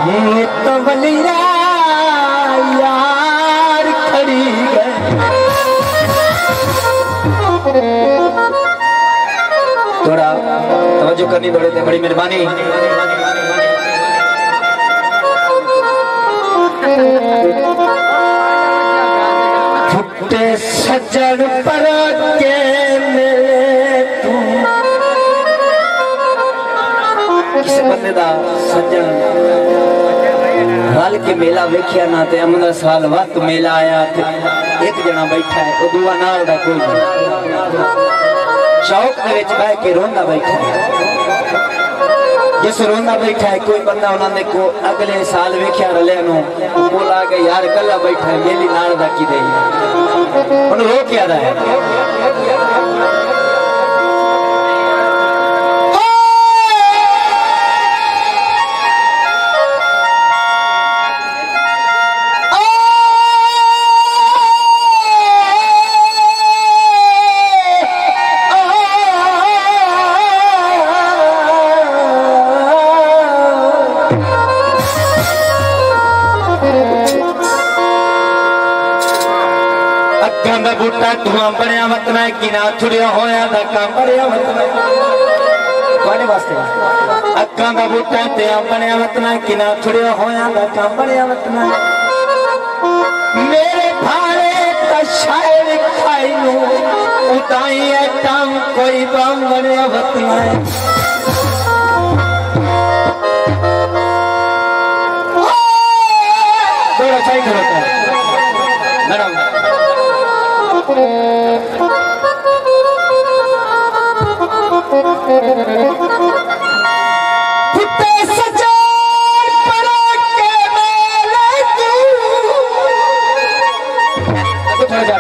ये तो बलिया यार खड़ी है। थोड़ा तवज्जो करनी थोड़े थे, बड़ी मेहरबानी। फुटे सज्जन पर के मिले तू, किस बंदे दा सज्जन हाल के मेला वेख्या ना ते 15 साल वक्त मेला आया एक जना बैठा है वो दुआ नाल दा कोई नहीं, चौक दे विच बैठ के रोंदा बैठा है। जिस रोंदा बैठा है कोई बंदा उन्होंने को अगले साल वेख्या रलिया नु बोला के यार कला बैठा है मेली नाल दा की दे उन्हें रो क्या रहा है। अक्कां दा बूटा धुआं बनिया वतना कि ना थुड़िया होया दा काम बनिया वतना कोने वास्ते अक्कां दा बूटा ते बनिया वतना कि ना थुड़िया होया दा काम बनिया वतना मेरे भाले ता शायर खाई नु उताई है टाम कोई बम बनिया वतना थोड़ा सही होता है मैडम। फुटे सज्जन पर के मिले तू, थोड़ा जा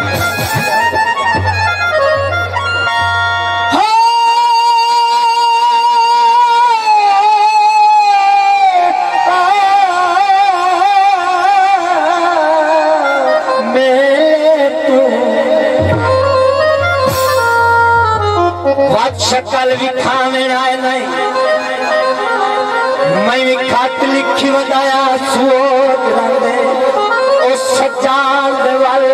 शकल भी खाने आए नहीं मैं भी खात लिखी बताया सोच रहे ओ सजान वाल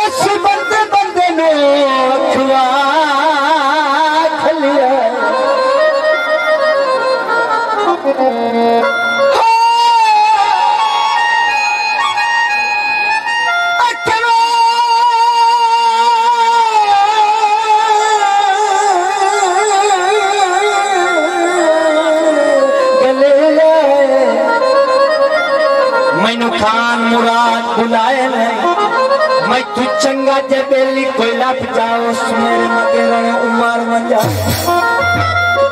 उस बंदे बंदे ने अखवा खलिया मैनू खान मुराद बुलाए नहीं मैं तू चंगा जबेली कोई लप जाओ मेरे मगे उमर मजा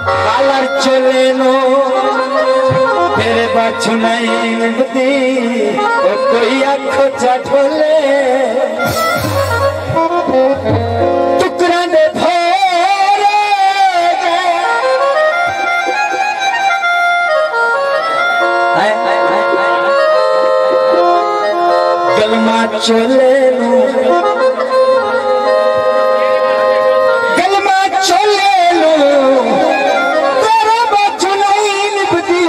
कालर चले नो तेरे बाछू नहीं बदी कोई आखो चठोले टुकड़ा ने गलमा चोले नु तेरा बाजू नहीं निभदी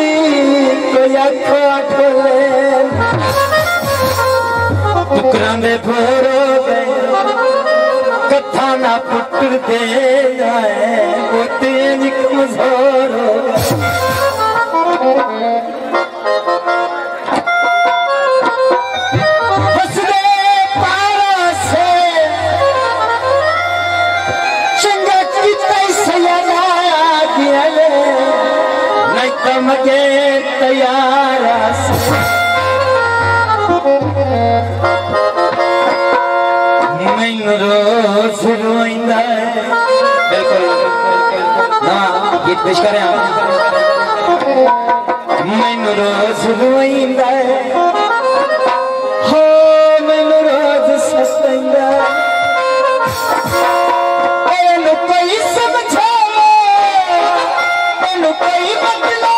कोई आखो ठोले टुकड़ा में भरो गए कथा ना पुत्र दे जाए वो तेज कमजोर मगे तैयार मैं रोज रोइंदा बिल्कुल ना गीत पेश करें मैं रोज रोइंदा हो मैं रोज सस्ता कोई समझो कोई मतलब